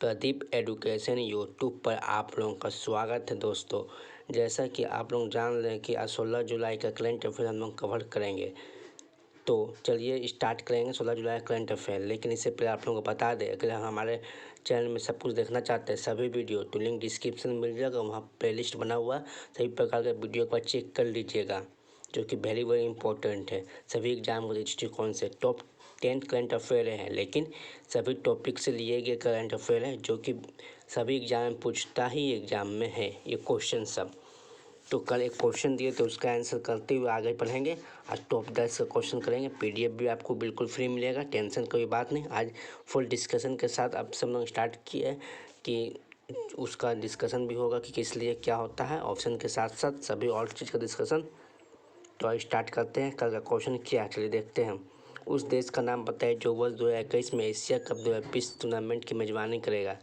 Pradeep education YouTube पर आप लोगों का स्वागत है दोस्तों। जैसा कि आप लोग जान रहे हैं कि आज 16 जुलाई का करंट अफेयर हम लोग कवर करेंगे। तो चलिए स्टार्ट करेंगे 16 जुलाई करंट अफेयर। लेकिन इससे पहले आप लोगों को बता दें, अगर हमारे चैनल में सब कुछ देखना चाहते हैं सभी वीडियो, तो लिंक डिस्क्रिप्शन में मिल जाएगा, वहाँ प्लेलिस्ट बना हुआ सभी प्रकार के वीडियो को चेक कर लीजिएगा, जो कि वेरी वेरी इंपॉर्टेंट है सभी एग्जाम के दृष्टिकोण से। टॉप 10 करंट अफेयर हैं, लेकिन सभी टॉपिक से लिए गए करंट अफेयर हैं जो कि सभी एग्जाम में पूछता ही एग्जाम में है ये क्वेश्चन सब। तो कल एक क्वेश्चन दिए तो उसका आंसर करते हुए आगे बढ़ेंगे। आज टॉप 10 का क्वेश्चन करेंगे। पीडीएफ भी आपको बिल्कुल फ्री मिलेगा, टेंशन कोई बात नहीं। आज फुल डिस्कशन के साथ अब सब लोग स्टार्ट किए कि उसका डिस्कशन भी होगा कि किस लिए क्या होता है, ऑप्शन के साथ साथ सभी और चीज़ का डिस्कशन। तो स्टार्ट करते हैं। कल का क्वेश्चन क्या है चलिए देखते हैं। उस देश का नाम बताइए जो वर्ष 2021 में एशिया कप 2020 टूर्नामेंट की मेजबानी करेगा।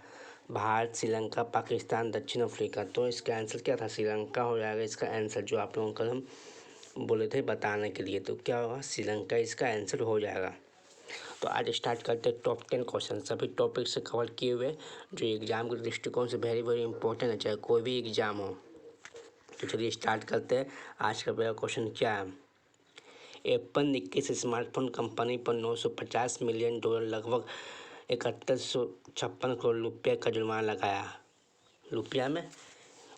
भारत, श्रीलंका, पाकिस्तान, दक्षिण अफ्रीका। तो इसका आंसर क्या था? श्रीलंका हो जाएगा इसका आंसर, जो आप लोगों को हम बोले थे बताने के लिए। तो क्या होगा? श्रीलंका इसका आंसर हो जाएगा। तो आज स्टार्ट करते हैं टॉप 10 क्वेश्चन सभी टॉपिक से कवर किए हुए, जो एग्जाम के दृष्टिकोण से वेरी वेरी इंपॉर्टेंट है, चाहे कोई भी एग्जाम हो। तो चलिए स्टार्ट करते हैं। आज का पहला क्वेश्चन क्या है? एप्पल ने किस स्मार्टफोन कंपनी पर $950 मिलियन लगभग 7156 करोड़ रुपये का जुर्माना लगाया? रुपया में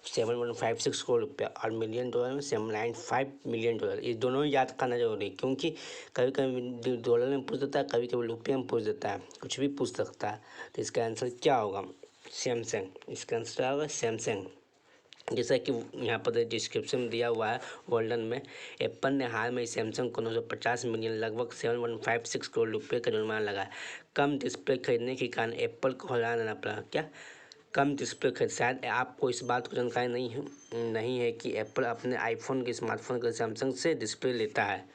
7156 करोड़ रुपया और मिलियन डॉलर में 795 मिलियन डॉलर। ये दोनों ही याद करना जरूरी, क्योंकि कभी कभी डॉलर में पूछ देता है, कभी कभी रुपये में पूछ देता है, कुछ भी पूछ सकता है। तो इसका आंसर क्या होगा? सैमसंग। इसका आंसर क्या होगा? सैमसंग। जैसा कि यहाँ पर डिस्क्रिप्शन में दिया हुआ है वर्णन में, एप्पल ने हाल में सैमसंग को 950 मिलियन लगभग 7156 करोड़ रुपये का जुर्माना लगाया। कम डिस्प्ले खरीदने के कारण एप्पल को हराना देना पड़ा। क्या? कम डिस्प्ले खरीद। शायद आपको इस बात को जानकारी नहीं है कि एप्पल अपने आईफोन के स्मार्टफोन के सैमसंग से डिस्प्ले लेता है।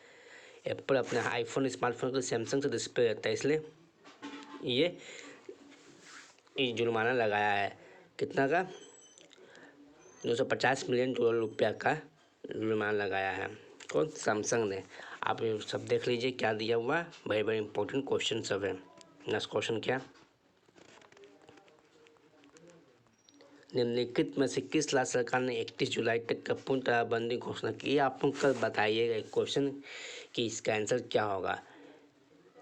एप्पल अपने आईफोन स्मार्टफोन के सैमसंग से डिस्प्ले लेता है, इसलिए ये जुर्माना लगाया है। कितना का? 250 मिलियन डॉलर रुपया का जुर्माना लगाया है। कौन? सैमसंग ने। आप ये सब देख लीजिए क्या दिया हुआ है, वेरी वेरी इंपॉर्टेंट क्वेश्चन सब है। नेक्स्ट क्वेश्चन क्या? निम्नलिखित में से किस राज्य सरकार ने 31 जुलाई तक का पूर्ण तालाबंदी घोषणा की? ये आप लोग कल बताइएगा एक क्वेश्चन कि इसका आंसर क्या होगा।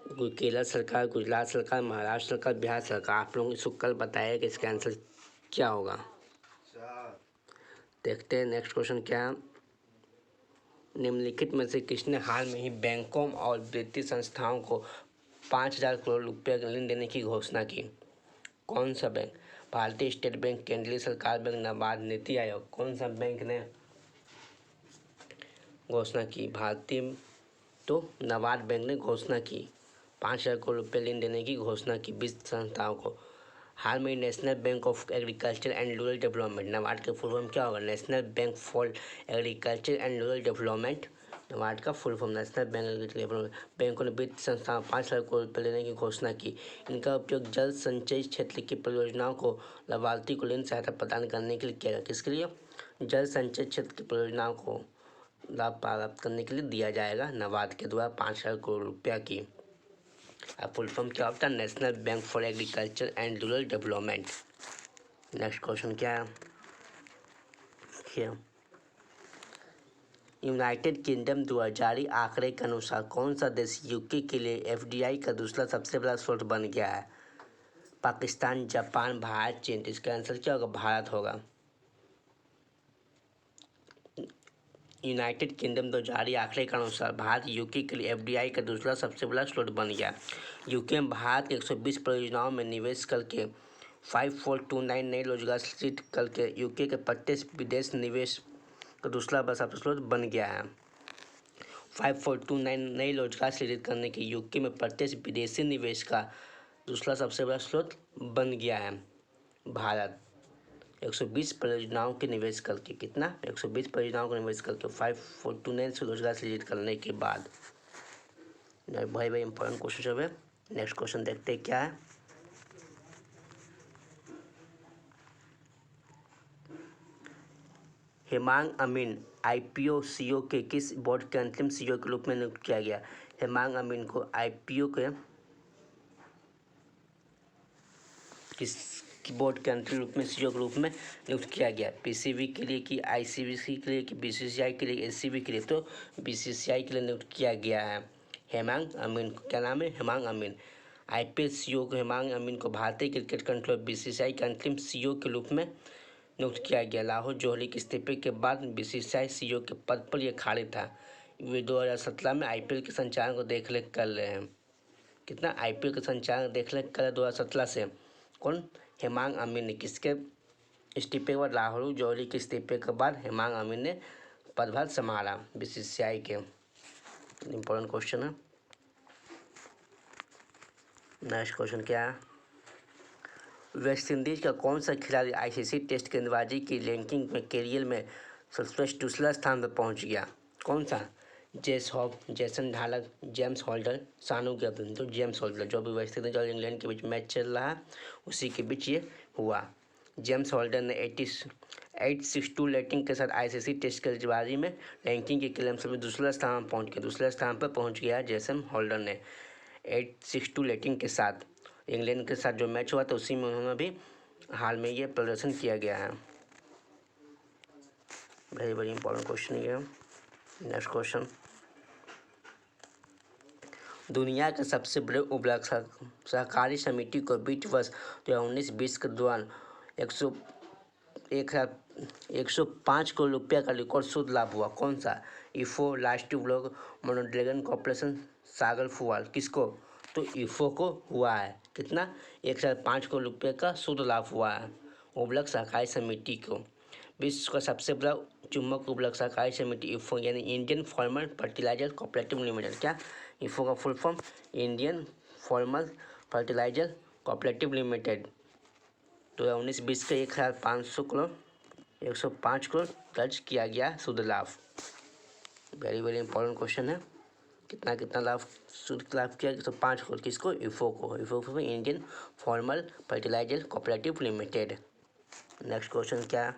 कोई केरल सरकार, गुजरात सरकार, महाराष्ट्र सरकार, बिहार सरकार। आप लोग इसको कल बताइएगा कि इसका आंसर क्या होगा। देखते हैं नेक्स्ट क्वेश्चन क्या है। निम्नलिखित में से किसने हाल में ही बैंकों और वित्तीय संस्थाओं को 5000 करोड़ रुपये का ऋण देने की घोषणा की? कौन सा बैंक? भारतीय स्टेट बैंक, केंद्रीय सरकार बैंक, नाबार्ड, नीति आयोग। कौन सा बैंक ने घोषणा की? भारतीय तो नाबार्ड बैंक ने घोषणा की 5000 करोड़ रुपये ऋण देने की घोषणा की 20 संस्थाओं को। हाल में National Bank of Agriculture and Rural Development, NABARD का फुल फॉर्म क्या होगा? National Bank for Agriculture and Rural Development. NABARD का full form National Bank Agriculture Development. बैंकों ने वित्त संस्थाओं 5,00,000 करोड़ रुपये देने की घोषणा की। इनका उपयोग जल संचय क्षेत्र की परियोजनाओं को लाभार्थी को ऋण सहायता प्रदान करने के लिए किया गया। किसके लिए? जल संचय क्षेत्र की परियोजनाओं को लाभ प्राप्त करने के लिए दिया जाएगा नाबार्ड के द्वारा 5,000 करोड़ रुपया की। फुल फॉर्म क्या होता है? National Bank for Agriculture and Rural development. Next question क्या है? यूनाइटेड किंगडम द्वारा जारी आंकड़े के अनुसार कौन सा देश यूके के लिए एफडीआई का दूसरा सबसे बड़ा स्रोत बन गया है? पाकिस्तान, जापान, भारत, चीन। इसका आंसर क्या होगा? भारत होगा। यूनाइटेड किंगडम द्वारा जारी आंकड़े के अनुसार भारत यूके के लिए एफडीआई का दूसरा सबसे बड़ा स्रोत बन गया। यूके में भारत के 120 परियोजनाओं में निवेश करके 5429 नए रोजगार सृजित करके यूके के प्रत्यक्ष विदेश निवेश का दूसरा बड़ा स्रोत बन गया है। 5429 नए रोजगार सृजित करने के यूके में प्रत्यक्ष विदेशी निवेश का दूसरा सबसे बड़ा स्रोत बन गया है भारत। 120 परियोजनाओं के निवेश करके, कितना? 120 परियोजनाओं को निवेश करके 5429 से रोजगार सृजित करने के बाद। भाई भाई इंपॉर्टेंट क्वेश्चन सब है। नेक्स्ट क्वेश्चन देखते हैं क्या है। हेमांग अमीन आईपीओ सीईओ के किस बोर्ड के अंतिम सीईओ के रूप में नियुक्त किया गया? हेमांग अमीन को आईपीओ के बोर्ड के अंतरिम रूप में सीईओ के रूप में नियुक्त किया गया? पीसीबी के लिए कि आईसीबीसी के लिए कि बीसीसीआई के लिए एसीबी के लिए? तो बीसीसीआई के लिए नियुक्त किया गया है हेमांग अमीन को। क्या नाम है? हेमांग अमीन। आईपीएल सीईओ को हेमांग अमीन को भारतीय क्रिकेट कंट्रोल बीसीसीआई के अंतरिम सीईओ के रूप में नियुक्त किया गया। लाहौर जोहरी के इस्तीफे के बाद बीसीसीआई सीईओ के पद पर यह खाली था। वे 2017 में आईपीएल के संचालन को देखरेख कर रहे हैं। कितना? आईपीएल के संचालन देखरेख कर 2017 से। कौन? हेमांग अमीन ने। किसके इस्तीफे के बाद? लाहौर जोहरी के इस्तीफे के बाद हेमांग अमीन ने पदभार संभाला बीसीसीआई के। इम्पोर्टेंट क्वेश्चन है। नेक्स्ट क्वेश्चन क्या है? वेस्ट इंडीज का कौन सा खिलाड़ी आईसीसी टेस्ट गेंदबाजी की रैंकिंग में कैरियर में सर्वश्रेष्ठ दूसरा स्थान पर पहुंच गया? कौन सा? जेस हॉप, जेसन ढालक, जेम्स होल्डर, सानू गैब्रिन। तो जेम्स होल्डर। जो भी वेस्ट इंडीज और इंग्लैंड के बीच मैच चल रहा है उसी के बीच ये हुआ। जेम्स होल्डर ने 862 रेटिंग के साथ आईसीसी टेस्ट गेंदबाजी में रैंकिंग के क्रम में दूसरा स्थान पहुंच गया। दूसरे स्थान पर पहुंच गया जेसन होल्डर ने 862 रेटिंग के साथ। इंग्लैंड के साथ जो मैच हुआ था उसी में उन्होंने भी हाल में ये प्रदर्शन किया गया है। वेरी वेरी इंपॉर्टेंट क्वेश्चन ये। Next question. दुनिया के सबसे बड़े उपलब्ध सहकारी समिति को वित्त वर्ष 2019-20 के दौरान 105 करोड़ रुपया का रिकॉर्ड शुद्ध लाभ हुआ। कौन सा? इफो, राष्ट्रीय ब्लॉक मनोरंजन कॉर्पोरेशन, सागर फुवाल। किसको? तो इफो को हुआ है। कितना? 105 करोड़ रुपये का शुद्ध लाभ हुआ है उपलब्ध सहकारी समिति को। विश्व का सबसे बड़ा चुम्बक उपलब्ध सहकारी समिति इफो यानी Indian Farmer Fertiliser Cooperative Limited. क्या? इफो का full form Indian Farmer Fertiliser Cooperative Limited. 2019-20 के 105 करोड़ दर्ज किया गया शुद्ध लाभ। वेरी वेरी इंपॉर्टेंट क्वेश्चन है। कितना लाभ शुद्ध लाभ किया? 105 करोड़। किसको? इफो को। IFFCO Indian Farmer Fertiliser Cooperative Limited. Next question क्या है?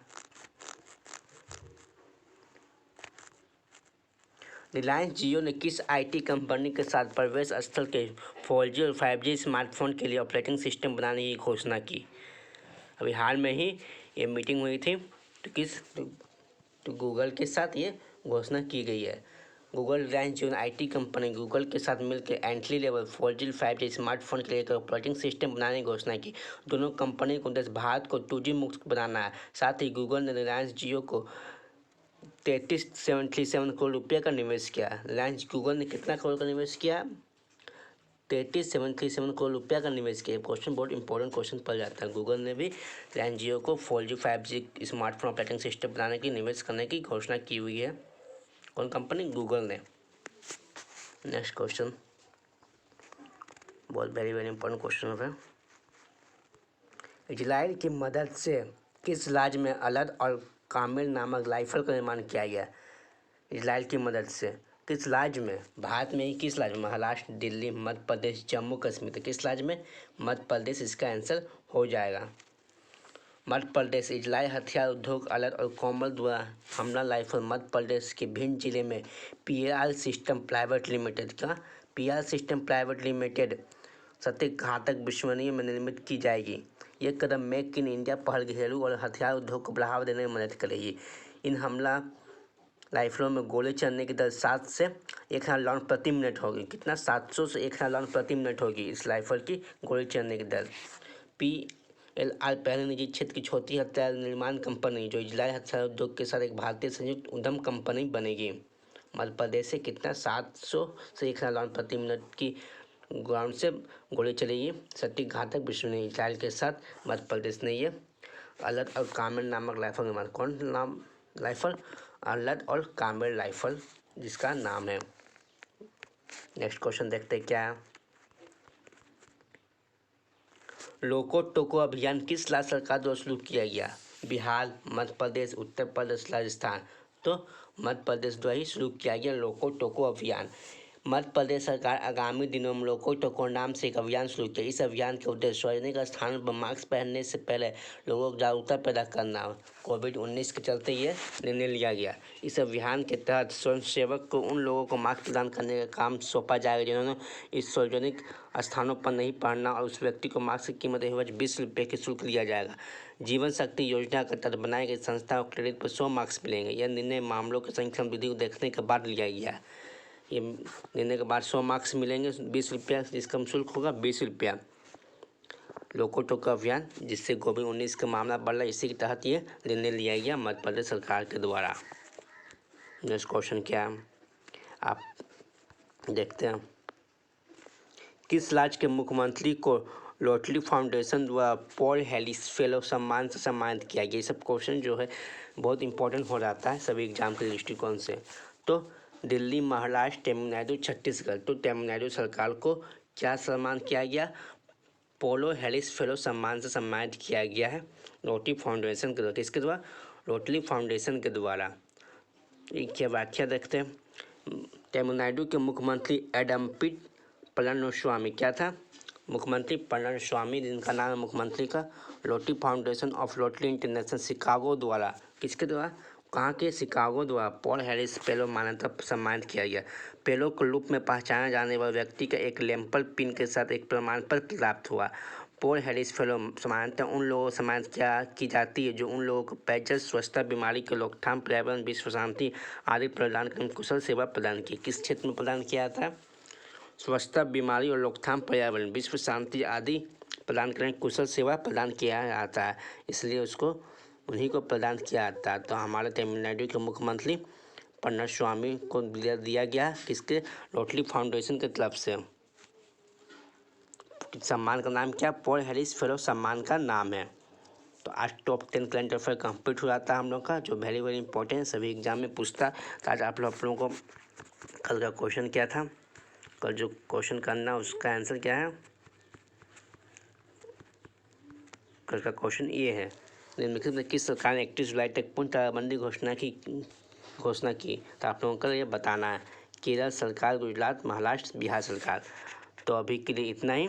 रिलायंस जियो ने किस आईटी कंपनी के साथ प्रवेश स्थल के 4G और 5G स्मार्टफोन के लिए ऑपरेटिंग सिस्टम बनाने की घोषणा की? अभी हाल में ही ये मीटिंग हुई थी। तो गूगल के साथ ये घोषणा की गई है। गूगल रिलायंस जियो ने आईटी कंपनी गूगल के साथ मिलकर entry level 4G 5G smartphone के लिए एक ऑपरेटिंग सिस्टम बनाने की घोषणा की। दोनों कंपनी को उद्देश्य भारत को 2G मुक्त बनाना है। साथ ही गूगल ने रिलायंस जियो को 33,737 करोड़ रुपये का निवेश किया। रिलायंस गूगल ने कितना करोड़ का निवेश किया? 33,737 करोड़ रुपया का निवेश किया। क्वेश्चन बहुत इंपॉर्टेंट क्वेश्चन पड़ जाता है। गूगल ने भी रिलायंस जियो को 4G 5G smartphone operating system बनाने की निवेश करने की घोषणा की हुई है। कौन कंपनी? गूगल ने। नेक्स्ट क्वेश्चन बहुत वेरी वेरी इंपॉर्टेंट क्वेश्चन है। इजराइल की मदद से किस राज्य में अलद और कामिल नामक राइफल का निर्माण किया गया? इजराइल की मदद से किस राज्य में? भारत में ही किस राज्य में? महाराष्ट्र, दिल्ली, मध्य प्रदेश, जम्मू कश्मीर। तो किस राज्य में? मध्य प्रदेश इसका आंसर हो जाएगा। मध्य प्रदेश। इजराइल हथियार उद्योग अलग और कोमल द्वारा हमला राइफल मध्य प्रदेश के भिंड जिले में पीआर सिस्टम प्राइवेट लिमिटेड का पीआर सिस्टम प्राइवेट लिमिटेड सटीक घातक विश्वसनीय में निर्मित की जाएगी। ये कदम मेक इन इंडिया पहल घरेलू और हथियार उद्योग को बढ़ावा देने में मदद करेगी। इन हमला राइफलों में गोली चलने की दर 7 से 1,000 राउंड प्रति मिनट होगी। कितना? 700 से 1,000 राउंड प्रति मिनट होगी इस राइफल की गोली चलने की दर। PLR पहले निजी क्षेत्र की छोटी हथियार निर्माण कंपनी जो इजराइल हथियार उद्योग के साथ एक भारतीय संयुक्त उद्यम कंपनी बनेगी। मध्य प्रदेश से कितना? 700 से 1,000 राउंड प्रति मिनट की ग्राउंड से गोली चलेगी। सटीक घातक विश्वसनीय। इजराइल के साथ मध्य प्रदेश ने ये अलद और कामिल नामक राइफल निर्माण। कौन नाम राइफल? अलद और कामिल राइफल जिसका नाम है। नेक्स्ट क्वेश्चन देखते हैं क्या है। लोको टोको अभियान किस राज्य सरकार द्वारा शुरू किया गया? बिहार, मध्य प्रदेश, उत्तर प्रदेश, राजस्थान। तो मध्य प्रदेश द्वारा ही शुरू किया गया लोको टोको अभियान। मध्य प्रदेश सरकार आगामी दिनों में लोको टोको नाम से एक अभियान शुरू किया। इस अभियान के उद्देश्य सार्वजनिक स्थानों पर मास्क पहनने से पहले लोगों को जागरूकता पैदा करना। कोविड-19 के चलते ये निर्णय लिया गया। इस अभियान के तहत स्वयंसेवक को उन लोगों को मास्क प्रदान करने का काम सौंपा जाएगा जिन्होंने इस सार्वजनिक स्थानों पर नहीं पहनना, और उस व्यक्ति को मास्क की कीमत एवज 20 रुपये की शुल्क लिया जाएगा। जीवन शक्ति योजना के तहत बनाई गई संस्था को क्रेडिट पर 100 मास्क मिलेंगे। यह निर्णय मामलों की संख्या वृद्धि को देखने के बाद लिया गया। ये निर्णय के बाद 100 मार्क्स मिलेंगे 20 रुपया, जिसका शुल्क होगा 20 रुपया। लोको टोको अभियान जिससे कोविड-19 का मामला बढ़ रहा है, इसी के तहत ये निर्णय लिया गया मध्य प्रदेश सरकार के द्वारा। नेक्स्ट क्वेश्चन क्या है आप देखते हैं। किस राज्य के मुख्यमंत्री को लोटली फाउंडेशन द्वारा पॉल हेलिस फेलो सम्मान से सम्मानित किया गया? ये सब क्वेश्चन जो है बहुत इंपॉर्टेंट हो जाता है सभी एग्जाम के दृष्टिकोण से। तो दिल्ली, महाराष्ट्र, तमिलनाडु, छत्तीसगढ़। तो तमिलनाडु सरकार को क्या सम्मान किया गया? पोलो हेलिस फेलो सम्मान से सम्मानित किया गया है लोटली फाउंडेशन के द्वारा। किसके द्वारा? लोटली फाउंडेशन के द्वारा। क्या व्याख्या देखते हैं। तमिलनाडु के मुख्यमंत्री एडम्पी पलानीस्वामी क्या था? मुख्यमंत्री पलानीस्वामी, जिनका नाम है मुख्यमंत्री का, लोटली फाउंडेशन ऑफ लोटली इंटरनेशनल शिकागो द्वारा। किसके द्वारा? कहाँ के? शिकागो द्वारा पॉल हेलिस फेलो मान्यता सम्मानित किया गया। फेलो के रूप में पहचाना जाने वाले व्यक्ति का एक लेम्पल पिन के साथ एक प्रमाण पत्र प्राप्त हुआ। पॉल हेलिस फेलो समानता उन लोगों को सम्मानित की जाती है जो उन लोगों को पेयजल, स्वच्छता, बीमारी की रोकथाम, पर्यावरण, विश्व शांति आदि प्रदान करने में कुशल सेवा प्रदान की। किस क्षेत्र में प्रदान किया जाता है? स्वच्छता, बीमारी और रोकथाम, पर्यावरण, विश्व शांति आदि प्रदान करने कुशल सेवा प्रदान किया जाता है, इसलिए उसको उन्हीं को प्रदान किया जाता है। तो हमारे तमिलनाडु के मुख्यमंत्री पलानीस्वामी को दिया गया किसके? लोटली फाउंडेशन की तरफ से। सम्मान का नाम क्या? पॉल हेलिस फेलो सम्मान का नाम है। तो आज टॉप 10 करंट अफेयर कंप्लीट हो जाता है हम लोग का, जो वेरी वेरी इंपॉर्टेंट सभी एग्जाम में पूछता है। तो आज आप लोगों को कल का क्वेश्चन क्या था, कल जो क्वेश्चन करना उसका आंसर क्या है? कल का क्वेश्चन ये है, निम्नलिखित में किस सरकार ने 31 जुलाई तक पूर्ण तालाबंदी घोषणा की? तो आप लोगों को ये बताना है। केरल सरकार, गुजरात, महाराष्ट्र, बिहार सरकार। तो अभी के लिए इतना ही।